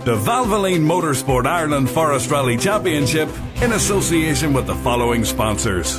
the Valvoline Motorsport Ireland Forest Rally Championship in association with the following sponsors.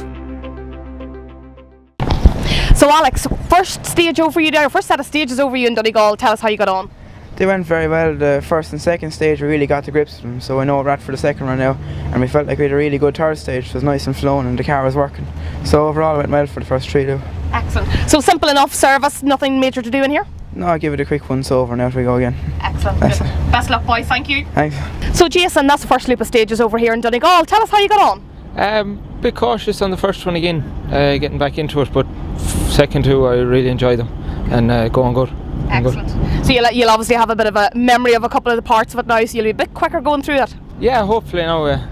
So Alex, first stage over you there, first set of stages over you in Donegal. Tell us how you got on. They went very well. The first and second stage we really got the grips of them, so I know we're at for the second run now, and we felt like we had a really good third stage. It was nice and flowing and the car was working, so overall it went well for the first three too. Excellent. So simple enough service, nothing major to do in here? No, I'll give it a quick once over, now we go again. Excellent. Best luck boys, thank you. Thanks. So Jason, that's the first loop of stages over here in Donegal. Tell us how you got on. Bit cautious on the first one again, getting back into it, but second two I really enjoyed them and going good. Excellent. So you'll obviously have a bit of a memory of a couple of the parts of it now, so you'll be a bit quicker going through that. Yeah, hopefully now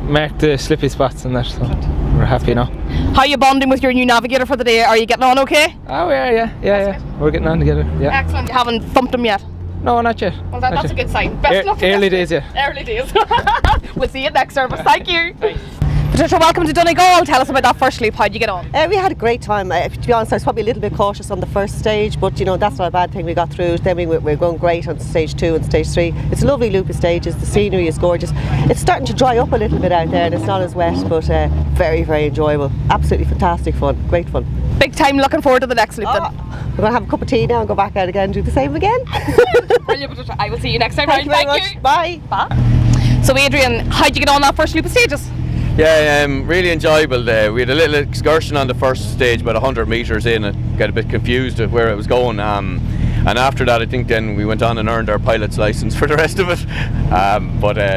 mark the slippy spots and that, so we're happy now. How are you bonding with your new navigator for the day? Are you getting on okay? Oh yeah. We're getting on together. Yeah. Excellent. You haven't thumped him yet? No, not yet. Well, that's a good sign. Best luck. Early days, yeah. Early days. We'll see you at next service. Thank you. Thanks. Patricia, welcome to Donegal. Tell us about that first loop. How did you get on? We had a great time. To be honest, I was probably a little bit cautious on the first stage, but you know, that's not a bad thing. We got through. Then we're going great on stage 2 and stage 3. It's a lovely loop of stages. The scenery is gorgeous. It's starting to dry up a little bit out there and it's not as wet, but very, very enjoyable. Absolutely fantastic fun. Great fun. Big time. Looking forward to the next loop then. We're going to have a cup of tea now and go back out again and do the same again. Brilliant, Patricia. I will see you next time. Thank you very much. Bye. Bye. So Adrian, how did you get on that first loop of stages? Yeah, really enjoyable. We had a little excursion on the first stage, about 100 metres in. It got a bit confused at where it was going, and after that I think then we went on and earned our pilot's licence for the rest of it.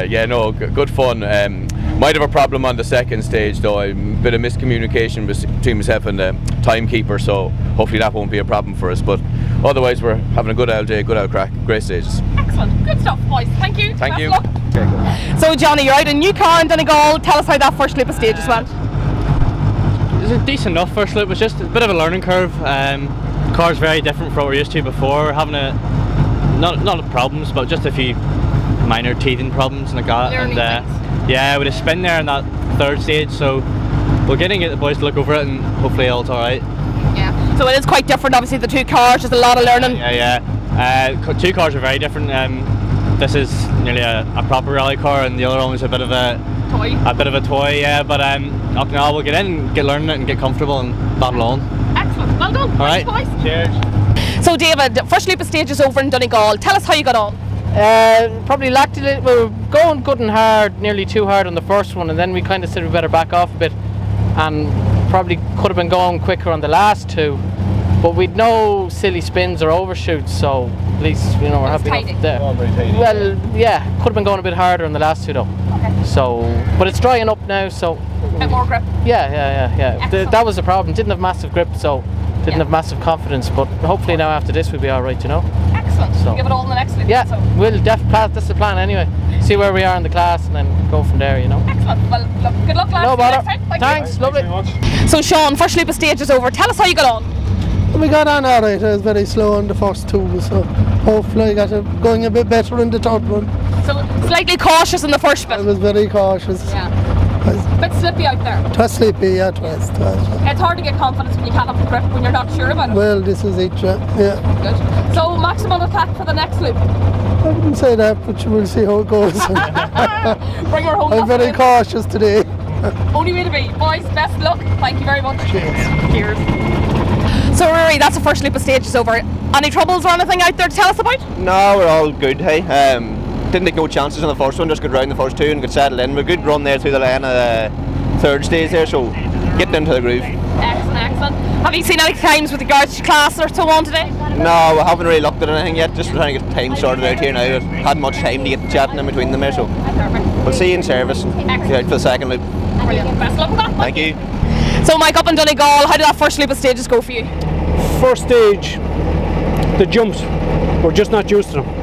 Yeah, no, good fun. Might have a problem on the second stage though, a bit of miscommunication between myself and the timekeeper, so hopefully that won't be a problem for us, but otherwise we're having a good old day, good old crack, great stages. Excellent, good stuff boys, thank you. Thank you. Okay, good. So Johnny, you're out in a new car in Donegal. Tell us how that first loop of stages went. It was a decent enough first loop. It was just a bit of a learning curve. The car's very different from what we're used to before. We're having not problems, but just a few minor teething problems and yeah, with a spin there in that third stage, so we're getting the boys to look over it and hopefully it's alright. Yeah, so it is quite different, obviously the two cars, there's a lot of learning. Yeah. Two cars are very different. This is nearly a proper rally car and the other one was a bit of a toy, yeah, but now we'll get in and get learning it and get comfortable and battle on. Excellent, well done. Alright, cheers. So David, first loop of stages over in Donegal, tell us how you got on. Probably lacked a little. We were going good and hard, nearly too hard on the first one, and then we kind of said we better back off a bit, and probably could have been going quicker on the last two, but we'd no silly spins or overshoots, so at least you know we're happy enough there. Well, yeah, could have been going a bit harder on the last two though. Okay. So, but it's drying up now, so. A bit more grip. Yeah. That was the problem. Didn't have massive grip, so didn't have massive confidence. But hopefully now after this we'll be all right, you know. Excellent. So give it all in the next loop. Yeah, so we'll that's the plan anyway. See where we are in the class and then go from there, you know. Excellent. Well, look, good luck, lads. No bother. Thanks. Lovely. So Sean, first loop of stages over. Tell us how you got on. We got on alright. I was very slow on the first two, so hopefully I got it going a bit better in the third one. So slightly cautious in the first bit. I was very cautious. Yeah. A bit slippy out there. It was slippy, yeah, it was. It's hard to get confidence when you can't have the grip when you're not sure about it. Well, this is it, yeah. Good. So maximum attack for the next loop? I wouldn't say that, but we'll see how it goes. Bring her home. I'm very cautious today. Only way to be. Boys, best luck. Thank you very much. Cheers. Cheers. So Rory, that's the first loop of stages over. Any troubles or anything out there to tell us about? No, we're all good, hey. Didn't take no chances on the first one, just got round the first two and got settled in. We're good run there through the lane of the third stage there, so getting into the groove. Excellent. Have you seen any times with regards to class or so on today? No, we haven't really looked at anything yet, just trying to get time sorted out here now. I hadn't much time to get chatting in between them there, so we'll see you in service and get out for the second loop. Brilliant. Best luck with that. Thank you. So Mike, up in Donegal, how did that first loop of stages go for you? First stage, the jumps, we're just not used to them.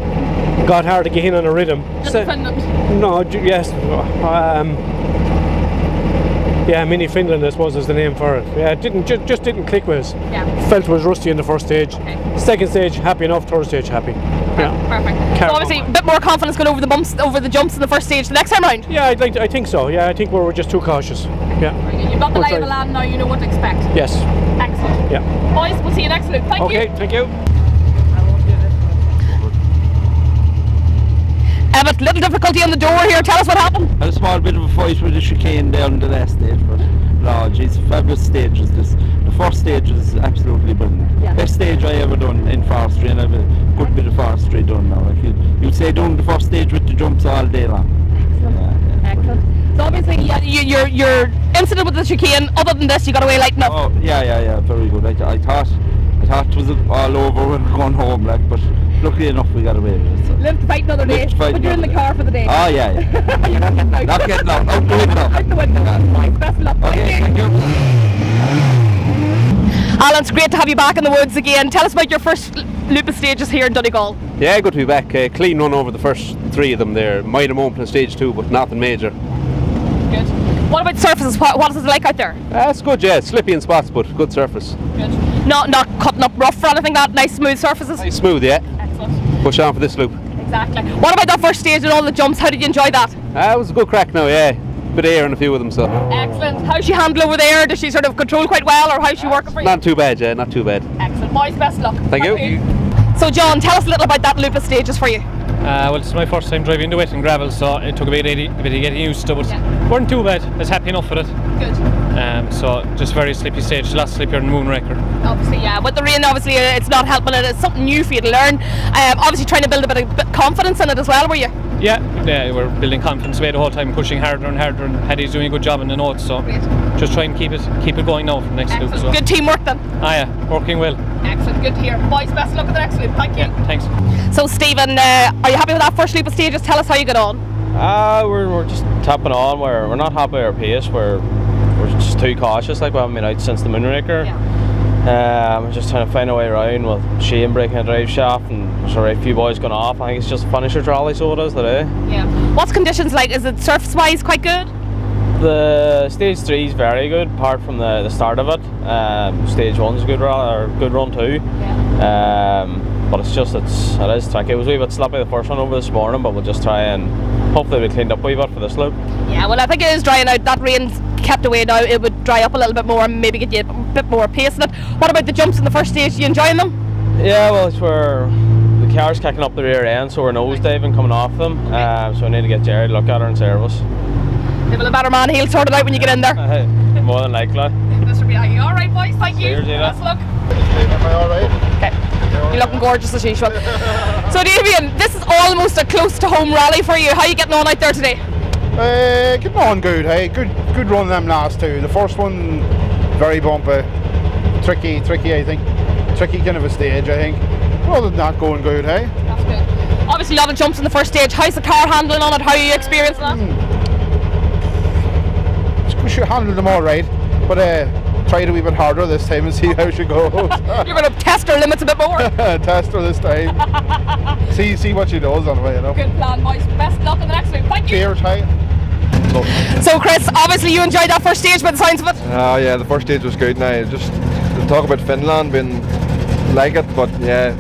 Got hard to get in on a rhythm. No, yes. Yeah, Mini Finland, I suppose, is the name for it. Yeah, it just didn't click with us. Yeah. Felt it was rusty in the first stage. Okay. Second stage, happy enough. Third stage, happy. Yeah. Perfect. So obviously, a bit more confidence going over the bumps, over the jumps in the first stage the next time round. Yeah, I think so. Yeah, I think we were just too cautious. Yeah. You've got the lay of the land now. You know what to expect. Yes. Excellent. Yeah. Boys, we'll see you next loop. Thank you. Okay, thank you. Emmett, little difficulty on the door here. Tell us what happened. Had a small bit of a fight with the chicane down the last stage, but no, geez, fabulous stages. The first stage was absolutely brilliant. Yeah. Best stage I ever done in forestry, and I have a good bit of forestry done now. If you'd say doing the first stage with the jumps all day long. Excellent. So obviously, your incident with the chicane, other than this, you got away lighting up. Oh, yeah, very good. I thought it was all over when we were going home, like, but luckily enough we got away with it. So. Live to fight another day, but you're in the car for the day. Oh yeah. You're not getting out. Not getting out. Out the window. Out the window. Right, best of luck. Okay, thank you. Alan, it's great to have you back in the woods again. Tell us about your first lupus stages here in Donegal. Yeah, good to be back. Clean run over the first 3 of them there. Might have moment in stage 2, but nothing major. Good. What about surfaces? What is it like out there? It's good, yeah. Slippy in spots, but good surface. Good. Not cutting up rough or anything, that nice smooth surfaces? Nice smooth, yeah. Excellent. Push on for this loop. Exactly. What about that first stage and all the jumps? How did you enjoy that? It was a good crack now, yeah. Bit of air in a few of them, so. Excellent. How's she handle over there? Does she sort of control quite well, or how's she working for you? Not too bad, yeah, not too bad. Excellent. Boys, best luck. Thank you. So John, tell us a little about that lupus stages for you. Well, it's my first time driving the wet and gravel, so it took a bit of getting used to, but weren't too bad. I was happy enough with it. Good. So just very slippy stage, a lot slippier than Moonraker. Obviously, yeah. With the rain, obviously, it's not helping it. It's something new for you to learn. Obviously, trying to build a bit of confidence in it as well, were you? Yeah, we're building confidence away the whole time, pushing harder and harder, and Paddy's doing a good job in the notes, so just try and keep it going now for the next loop as well. Good teamwork then. Yeah, working well. Excellent, good to hear. Boys, best of luck with the next loop. Thank you. Yeah, thanks. So Stephen, are you happy with that first loop of stages? Tell us how you get on. We're just tapping on. We're not happy with our pace. We're just too cautious. Like we haven't been out since the Moonraker. We're just trying to find a way around with Shane breaking a drive shaft and there's a few boys going off. I think it's just a finisher trolley, so it is today. Yeah. What's conditions like? Is it surface wise quite good? The stage 3 is very good, apart from the start of it. Stage 1's a good run too. But it is tricky. It was a wee bit sloppy the first one over this morning, but we'll just try and hopefully we cleaned up a wee bit for this loop. Yeah, well I think it is drying out. That rain's kept away now. It would dry up a little bit more and maybe get you a bit more pace in it. What about the jumps in the first stage? Are you enjoying them? Yeah, well the car's kicking up the rear end, so we're nose diving coming off them. So we need to get Jerry to look at her in service. They will a better man, he'll sort it out when you get in there. More than likely. Mr. B, alright boys, thank you. Let's look. Am I alright? Okay. You're looking gorgeous as usual. So Damien, this is almost a close to home rally for you. How are you getting on out there today? Getting on good, hey. Good run them last 2. The first one very bumpy. Tricky I think. Tricky kind of a stage I think. Other than that, going good, hey. That's good. Obviously a lot of jumps in the first stage. How's the car handling on it? How are you experiencing that? She handled them all right, but try it a wee bit harder this time and see how she goes. You're going to test her limits a bit more. Test her this time. see what she does on the way, you know. Good plan, boys. Best luck in the next loop. Thank you. Cheers, hey. So Chris, obviously you enjoyed that first stage by the sounds of it. Yeah, the first stage was good. Now just to talk about Finland being like it, but yeah,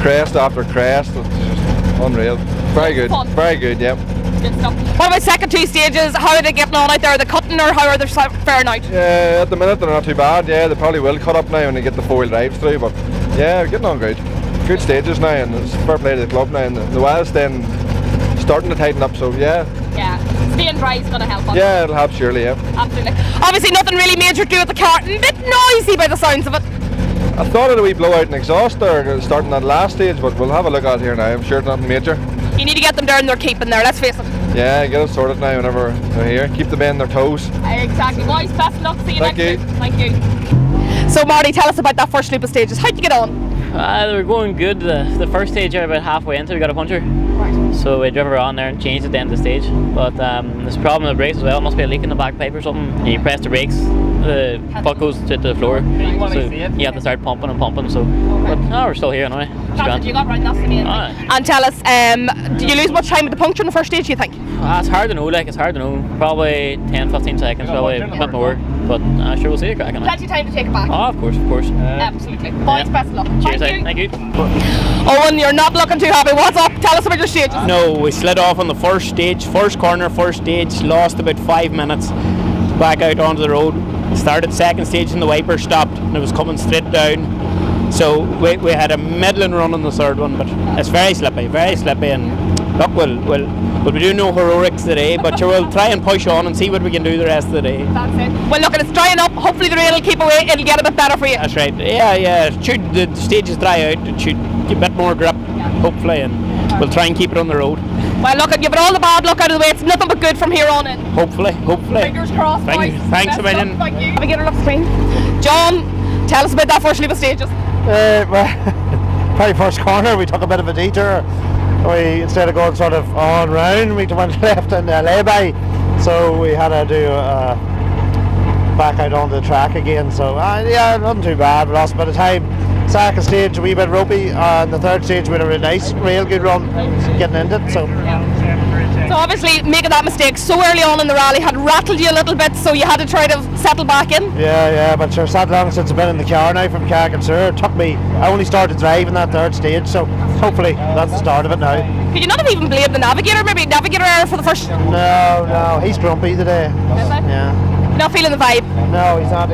crest after crest, it's just unreal. Very good. Fun. Very good. Yeah. Good stuff. What about second 2 stages? How are they getting on out there? Are they cutting or how are they faring out? Yeah, at the minute they're not too bad. Yeah, they probably will cut up now when they get the 4-wheel drives through, but yeah, getting on good. Good stages now, and it's fair play to the club now. And the wild's then starting to tighten up, so yeah. Yeah, staying dry is going to help us. Yeah, it'll help surely, yeah. Absolutely. Obviously nothing really major to do with the car. A bit noisy by the sounds of it. I thought of a wee blowout and exhaust there starting that last stage, but we'll have a look at it here now. I'm sure it's nothing major. You need to get them down their keeping there, let's face it. Yeah, get it sorted now whenever they're here. Keep them in their toes. Exactly. Boys, best of luck. See you Thank next week. Thank you. So Marty, tell us about that first loop of stages. How'd you get on? They were going good. The first stage, about halfway into, we got a puncture. Right. So we drove her on there and changed at the end of the stage. But there's a problem with the brakes as well. It must be a leak in the back pipe or something. And you press the brakes, the foot goes to the floor. So you have to start pumping and pumping. So, but no, we're still here anyway. That's you got right, that's the main thing. And tell us, did you lose much time with the puncture in the first stage, you think? It's hard to know, it's hard to know. Probably 10-15 seconds, probably a bit more. But sure, we'll see it cracking. Plenty of time to take it back. Oh, of course. Absolutely. Boys, best of luck. Cheers, thank you. Owen, you're not looking too happy. What's up? Tell us about your stages. No, we slid off on the first stage, first corner, first stage, lost about 5 minutes, back out onto the road. Started second stage and the wiper stopped and it was coming straight down. So we had a middling run on the third one, but it's very slippy and look, we'll be doing no heroics today, but we'll try and push on and see what we can do the rest of the day. That's it. Well, look, it's drying up. Hopefully the rain will keep away. It'll get a bit better for you. That's right. Yeah. The stages dry out. It should get a bit more grip, hopefully, and we'll try and keep it on the road. Well, look, give it all the bad luck out of the way. It's nothing but good from here on in. Hopefully. Fingers crossed, boys. Thanks a million. Thank you. Have a get her off screen. John, tell us about that first loop of stages. Very first corner, we took a bit of a detour. We, instead of going sort of on round, we went left in Abbey, so we had to do back out onto the track again. So yeah, nothing too bad. We lost a bit of time. Second stage a wee bit ropey, and the third stage we had a really nice, real good run getting into it. So obviously making that mistake so early on in the rally had rattled you a little bit, so you had to try to settle back in. Yeah, but sure, sat long since I've been in the car now from Carrick-on-Suir. It took me, I only started driving that third stage, so hopefully that's the start of it now. Could you not have even blamed the navigator, maybe navigator error for the first? No, he's grumpy today. Yeah. Not feeling the vibe? No, he's not.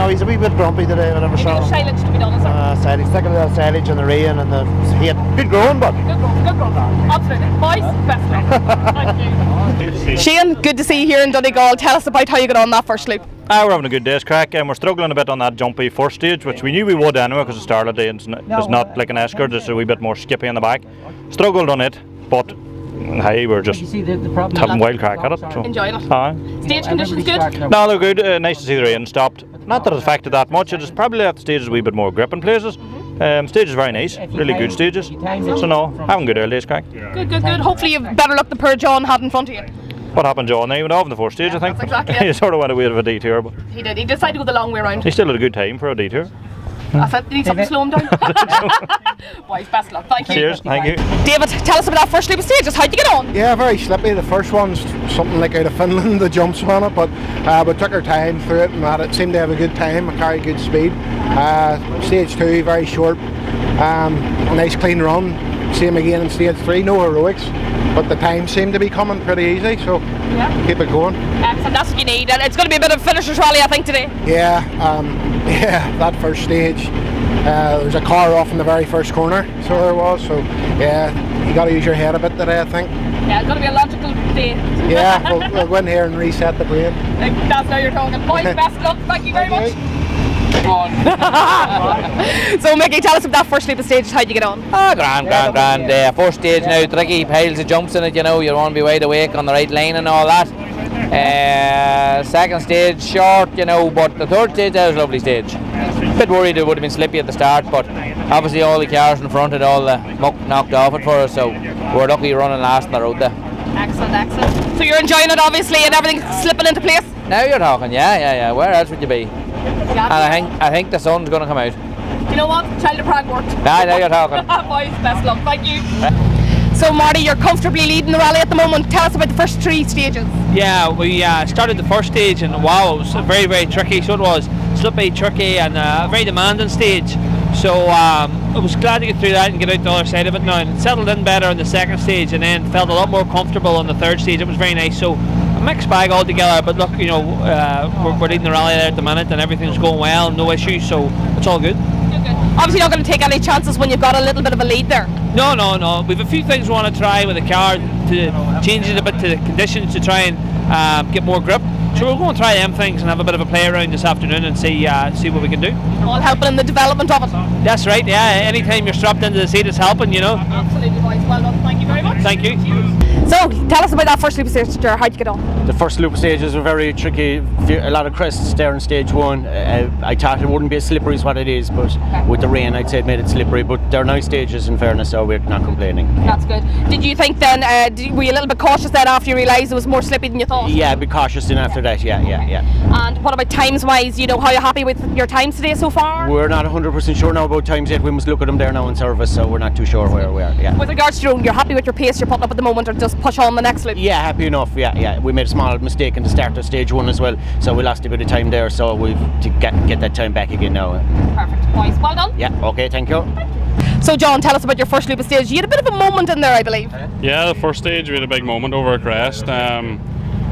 He's a wee bit grumpy today. Whenever silage to be done, is it? Silage, sticking a little silage in the rain and the heat. Good growing, but. Good growing. Absolutely. Boys, best luck. Thank you. Shane, good to see you here in Donegal. Tell us about how you got on that first loop. We're having a good day's crack, and we're struggling a bit on that jumpy first stage, which we knew we would anyway because the start of the day it's not like an escort, it's a wee bit more skippy in the back. Struggled on it, but hey, we're just having wild crack at it. So. Enjoying it. Stage conditions good? No, they're good. Nice to see the rain stopped. Not that it affected that much, it just probably left the stages a wee bit more grip in places. Stages very nice, really good stages. So no, having good early days crack. Good. Hopefully you've better luck than poor John had in front of you. What happened, John? He went off in the first stage, I think. That's exactly it. He sort of went a bit of a detour. But he did. He decided to go the long way around. He still had a good time for a detour. I said, need something to slow him down. Boys, best luck. Thank you. Cheers, thank you. David, tell us about that first loop of stages. How'd you get on? Yeah, very slippy. The first one's something like out of Finland, the jumps on it, but we took our time through it and it seemed to have a good time, carry good speed. Stage 2, very short, nice clean run. Same again in stage 3, no heroics, but the time seemed to be coming pretty easy, so keep it going. Excellent, that's what you need, and it's going to be a bit of a finisher's rally, I think, today. Yeah, that first stage, there was a car off in the very first corner, so there was, so yeah, you got to use your head a bit today, I think. Yeah, it's going to be a logical day. Yeah, we'll go in here and reset the brain. That's how you're talking. Boys, best luck, thank you very much. So Mickey, tell us about that first loop of stages, how'd you get on? Grand. First stage now, tricky, piles of jumps in it, you know, you want to be wide awake on the right line and all that. Second stage, short, you know, but the third stage, that was a lovely stage. Bit worried it would have been slippy at the start, but obviously all the cars in front had all the muck knocked off it for us, so we're lucky running last on the road there. Excellent. So you're enjoying it obviously and everything's slipping into place? Now you're talking, yeah. Where else would you be? And I think the sun's going to come out. You know what? Child of Prague worked. Now you're talking. Boys, best luck. Thank you. So Marty, you're comfortably leading the rally at the moment. Tell us about the first 3 stages. Yeah, we started the first stage and wow, it was very, very tricky. So it was slippy, tricky and a very demanding stage. So I was glad to get through that and get out the other side of it now. And it settled in better in the second stage and then felt a lot more comfortable on the third stage. It was very nice. So a mixed bag altogether, but look, you know, we're leading the rally there at the minute and everything's going well, no issues, so it's all good. Obviously not going to take any chances when you've got a little bit of a lead there. No. We've a few things we want to try with the car to change it a bit to the conditions to try and get more grip. So we're going to try them things and have a bit of a play around this afternoon and see what we can do. All helping in the development of it. That's right, yeah. Anytime you're strapped into the seat, it's helping, you know. Absolutely, boys. Well done. Thank you very much. Thank you. So, tell us about that first loop of stages, how'd you get on? The first loop of stages were very tricky, a lot of crests there in stage 1. I thought it wouldn't be as slippery as what it is, but with the rain I'd say it made it slippery, but they're nice stages in fairness, so we're not complaining. That's good. Did you think then, were you a little bit cautious then after you realised it was more slippy than you thought? Yeah, a bit cautious then after that, yeah. And what about times wise, you know, how are you happy with your times today so far? We're not 100% sure now about times yet, we must look at them there now in service, so we're not too sure where we are, yeah. With regards to your own, you're happy with your pace you're putting up at the moment, or just push on the next loop? Yeah, happy enough, yeah. We made a small mistake in the start of stage 1 as well, so we lost a bit of time there, so we've to get that time back again now. Perfect, boys, well done. Yeah, okay, thank you. So John, tell us about your first loop of stage. You had a bit of a moment in there, I believe. Yeah, the first stage we had a big moment over a crest.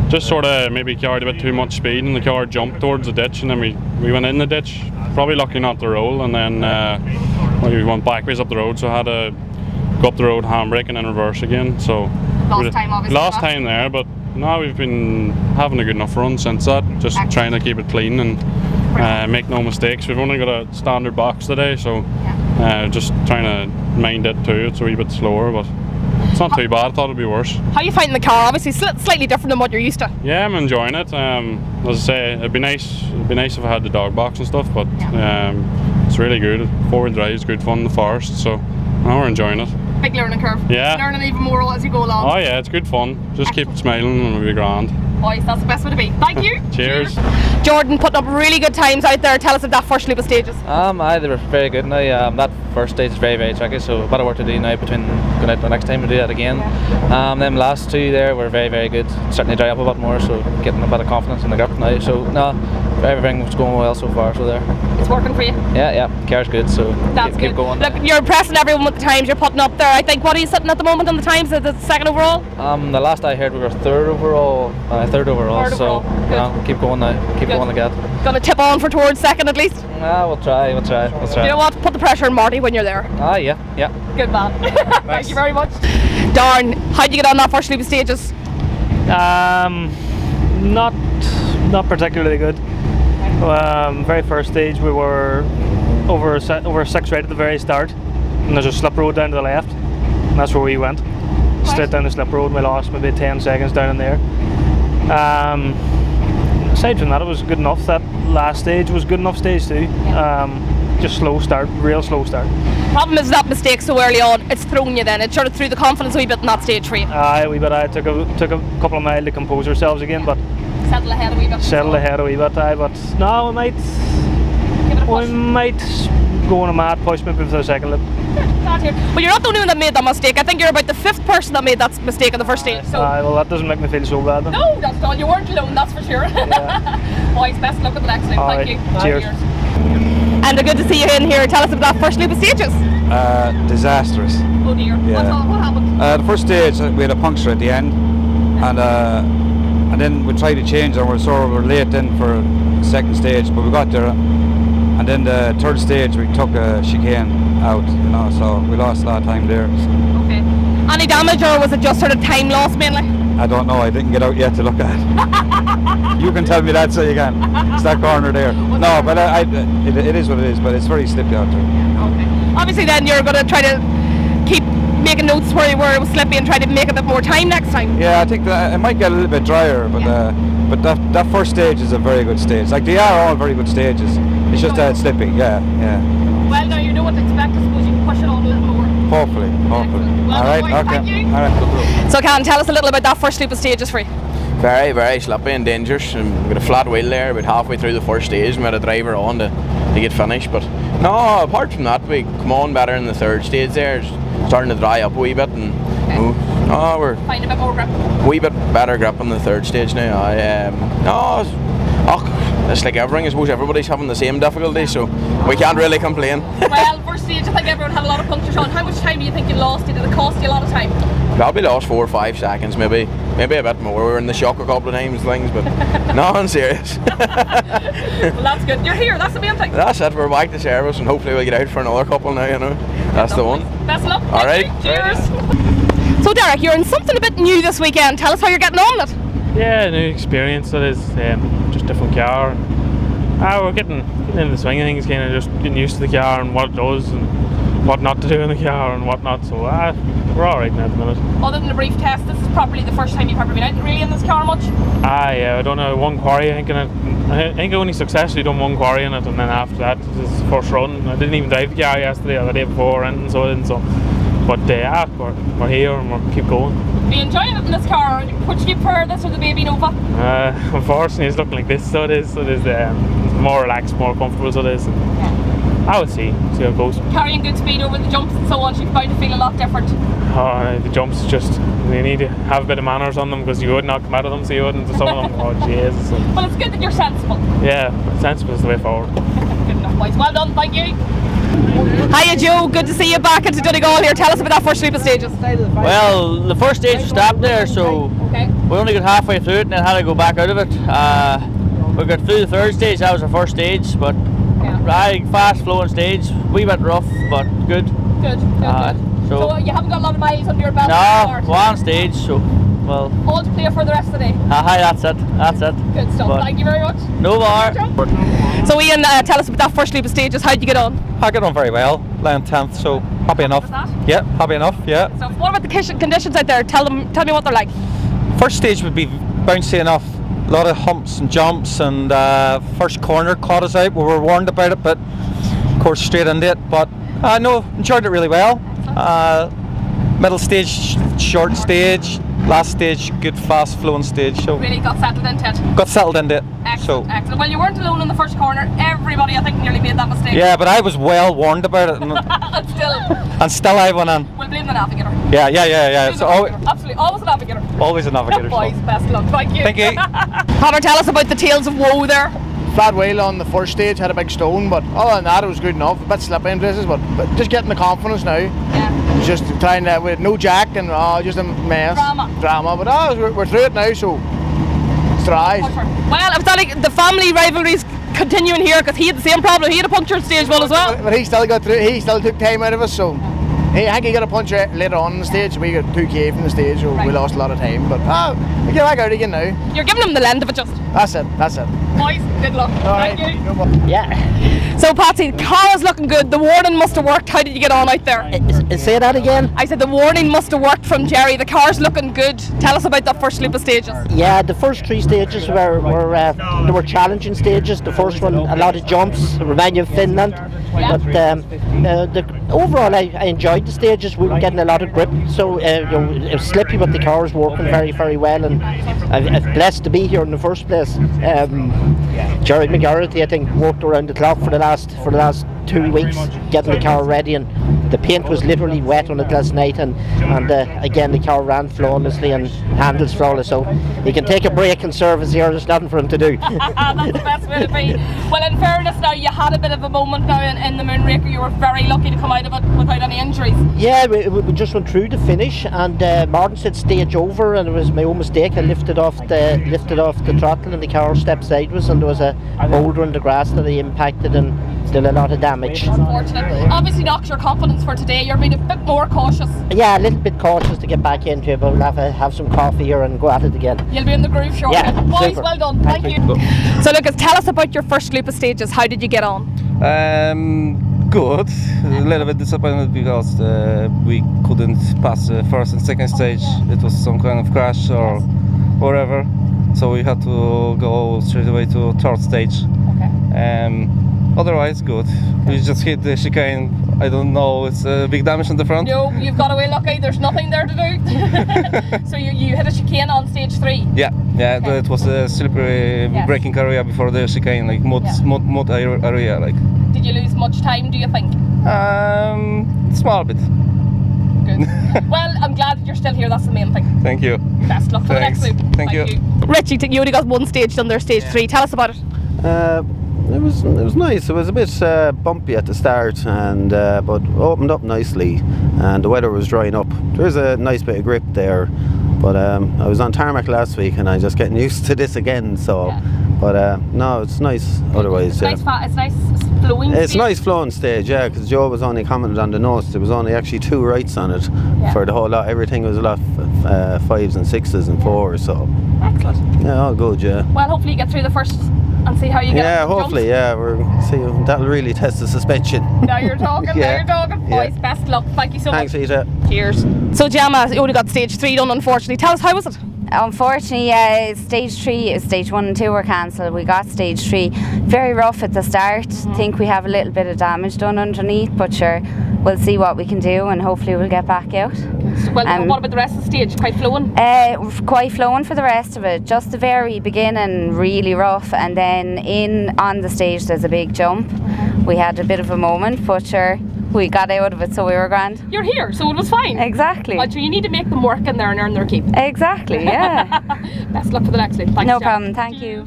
Just sort of maybe carried a bit too much speed and the car jumped towards the ditch, and then we went in the ditch, probably lucky not to roll, and then we went backwards up the road, so I had to go up the road handbraking and reverse again. So Lost time, obviously. Lost time there, but no, we've been having a good enough run since that. Just trying to keep it clean and make no mistakes. We've only got a standard box today, so just trying to mind it too. It's a wee bit slower, but it's not too bad. I thought it'd be worse. How are you finding the car? Obviously slightly different than what you're used to. Yeah, I'm enjoying it. As I say, it'd be nice if I had the dog box and stuff, but it's really good. Four-wheel drive is good fun in the forest, so now we're enjoying it. Big learning curve. Yeah. Learning even more as you go along. Oh yeah, it's good fun. Just keep smiling and it'll be grand. Boys, that's the best way to be. Thank you. Cheers. Jordan putting up really good times out there. Tell us of that first loop of stages. Aye, they were very good now. That first stage is very, very tricky, so a bit of work to do now between going out the next time to do that again. Them last two there were very, very good. Starting to dry up a bit more, so getting a bit of confidence in the grip now. So no, everything's going well so far. So there. It's working for you. Yeah, car's good. So keep going. Look, you're impressing everyone with the times you're putting up there. I think, what are you sitting at the moment on the times? Is it second overall? The last I heard we were third overall. So keep going now. Keep going again. Gonna tip on for towards second at least? We'll try. You know what? Put the pressure on Marty when you're there. Yeah. Good man. Thank you very much. Darn, how'd you get on that first loop of stages? Not particularly good. Very first stage we were over 6 right at the very start, and there's a slip road down to the left, and that's where we went. Straight down the slip road, and we lost maybe 10 seconds down in there. Aside from that, it was good enough. That last stage was good enough stage too. Just slow start, real slow start. Problem is that mistake so early on, it's thrown you then. It sort of threw the confidence a wee bit in that stage for you. Aye, a wee bit. I took a couple of miles to compose ourselves again, but settle ahead a wee bit. Aye, but no, we might go on a mad push maybe for the second loop. Well, you're not the only one that made that mistake. I think you're about the 5th person that made that mistake in the first stage. So. Aye, well that doesn't make me feel so bad then. No, that's all. You weren't alone, that's for sure. Boys, best luck at the next time. Thank you. Cheers. And good to see you in here. Tell us about that first loop of stages. Disastrous. Oh dear. Yeah. What happened? The first stage we had a puncture at the end, and then we tried to change and we were late in for the second stage, but we got there. And then the third stage we took a chicane out, so we lost a lot of time there. Okay. Any damage, or was it just sort of time loss mainly? I don't know, I didn't get out yet to look at. You can tell me that, so you can. It's that corner there. No, but it is what it is, but it's very slippy out there. Okay. Obviously then you're going to try to keep making notes where it was slippy and try to make a bit more time next time. Yeah, I think that it might get a little bit drier, but that first stage is a very good stage. Like, they are all very good stages. It's just that it's slippy, yeah. Well, now you know what to expect. I suppose you can push it on a little more. Hopefully. Well, all right, okay. Thank you. All right. So, Can, tell us a little about that first loop of stages for you. Very, very slippy and dangerous. And we got a flat wheel there about halfway through the first stage, and we had a driver on to get finished. But no, apart from that, we come on better in the third stage there. It's starting to dry up a wee bit, and we're finding a bit more grip. Wee bit better grip on the third stage now. It's like everything. I suppose everybody's having the same difficulty, so we can't really complain. Well, first stage, I think everyone had a lot of punctures on. How much time do you think you lost? Did it cost you a lot of time? Probably lost 4 or 5 seconds, maybe a bit more. We were in the shock a couple of times, things, but no, I'm serious. Well, that's good. You're here. That's the main thing. That's it. We're back to service, and hopefully we'll get out for another couple now. That's the one. Best of luck. All right. Cheers. So, Derek, you're in something a bit new this weekend. Tell us how you're getting on with it. Yeah, new experience. That is just different car. We're getting in the swing of things, kind of just getting used to the car and what it does and what not to do in the car and what not. So we're all right now at the minute. Other than a brief test, this is probably the first time you've ever been out really in this car much? Yeah, I don't know, one quarry. I think I only successfully done one quarry in it, and then after that, this is the first run. I didn't even drive the car yesterday or the day before, and so on. But we're here and we'll keep going. Are you enjoying it in this car? Would you prefer this or the Baby Nova? Unfortunately, it's looking like this, so it is. More relaxed, more comfortable, so it is. Yeah. I would see how it goes. Carrying good speed over the jumps and so on, she's bound to feel a lot different. The jumps, you need to have a bit of manners on them, because you would not come out of them, so you wouldn't. Some of them, oh jeez. So. Well, it's good that you're sensible. Yeah, sensible is the way forward. Good enough, boys. Well done, thank you. Hiya Joe, good to see you back into Donegal here. Tell us about that first loop of stages. Well, the first stage was stopped there, so we only got halfway through it and then had to go back out of it. We got through the third stage, that was our first stage, but fast flowing stage, wee bit rough, but good. Good. So you haven't got a lot of miles under your belt? No, one stage, so, well. All to play for the rest of the day? Hi, that's it. Good stuff, But thank you very much. No more. So Ian, tell us about that first loop of stages, how'd you get on? I got on very well, laying 10th, so happy enough. Yeah, happy enough, yeah. So what about the conditions out there? Tell me what they're like. First stage would be bouncy enough, a lot of humps and jumps, and first corner caught us out. We were warned about it, but of course straight into it. But no, enjoyed it really well. Middle stage, short stage. Last stage, good fast flowing stage. So really got settled into it? Got settled into it. Excellent, excellent. Well, you weren't alone in the first corner. Everybody, I think, nearly made that mistake. Yeah, but I was well warned about it. And still I went on. We'll blame the navigator. Yeah. So absolutely, always a navigator. Always a navigator. Boys, best luck. Thank you. Thank you. Connor, tell us about the tales of woe there. Flat wheel on the first stage, had a big stone, but other than that it was good enough. A bit slippy in places, but just getting the confidence now. Yeah. Just trying to, with no jack and just a mess. Drama. But we're through it now, so it's dry. Well, I was telling the family rivalries continuing here because he had the same problem. He had a puncture at stage 1 as well. But he still got through. He still took time out of us, so. I think he got a puncture later on in the stage. We got 2K from the stage, so we lost a lot of time. But we get back out again now. You're giving him the length of it just. That's it. Boys, good luck. Thank you. Yeah. So Patsy, the car is looking good. The warning must have worked. How did you get on out there? Say that again? I said the warning must have worked from Jerry. The car's looking good. Tell us about that first loop of stages. Yeah, the first 3 stages were challenging stages. The first one, a lot of jumps, remind you of Finland. But overall, I enjoyed the stages. We were getting a lot of grip, so it was slippy, but the car was working very, very well. And I'm blessed to be here in the first place. Jerry McGarrity, I think, worked around the clock for the last 2 weeks getting the car ready, and the paint was literally wet on it last night, and again the car ran flawlessly and handles flawless, so he can take a break and service here. There's nothing for him to do. That's the best way to be. Well, in fairness now, you had a bit of a moment now in the Moonraker. You were very lucky to come out of it without any injuries. Yeah, we just went through the finish, and Martin said stage over, and it was my own mistake. I lifted off the throttle and the car stepped sideways, and there was a boulder in the grass that I impacted and did a lot of damage. Unfortunately. Obviously knocks your confidence for today. You're being a bit more cautious. Yeah, a little bit cautious to get back into it, but we'll have some coffee here and go at it again. You'll be in the groove shortly. Yeah, boys, super. well done. Thank you. So Lucas, tell us about your first loop of stages. How did you get on? Good. A little bit disappointed because we couldn't pass the first and second stage. It was some kind of crash or whatever. So we had to go straight away to third stage. Okay. Otherwise, good. We just hit the chicane. I don't know, it's a big damage on the front. No, you've got away lucky. There's nothing there to do. So you hit a chicane on stage 3? Yeah, okay. It was a slippery braking area before the chicane, like mud area. Like. Did you lose much time, do you think? Small bit. Good. Well, I'm glad that you're still here. That's the main thing. Thank you. Best luck for the next loop. Thank you. Richie, you only got one stage done there, stage 3. Tell us about it. It was nice. It was a bit bumpy at the start, and but opened up nicely, and the weather was drying up. There's a nice bit of grip there, but I was on tarmac last week, and I'm just getting used to this again. So, but no, it's nice. Otherwise, it's nice flowing. It's nice flowing stage, yeah. Because Joe was only commented on the notes. There was only actually 2 rights on it for the whole lot. Everything was a lot 5s and 6s and 4s. So, excellent. Yeah, all good. Yeah. Well, hopefully you get through the first and see how you get. Yeah, hopefully. Yeah, that'll really test the suspension. Now you're talking. Now you're talking. Boys, best luck. Thank you so much. Thanks, Rita. Cheers. So Gemma, you only got stage 3 done, unfortunately. Tell us, how was it? Unfortunately, stage 3, stage 1 and 2 were cancelled. We got stage 3. Very rough at the start. Think we have a little bit of damage done underneath, but sure, we'll see what we can do, and hopefully we'll get back out. Well, what about the rest of the stage? Quite flowing? Quite flowing for the rest of it. Just the very beginning, really rough, and then on the stage there's a big jump. We had a bit of a moment, but sure, we got out of it, so we were grand. You're here, so it was fine. Exactly. But you need to make them work in there and earn their keep. Exactly, yeah. Best luck for the next loop. Thanks, no problem, thank you.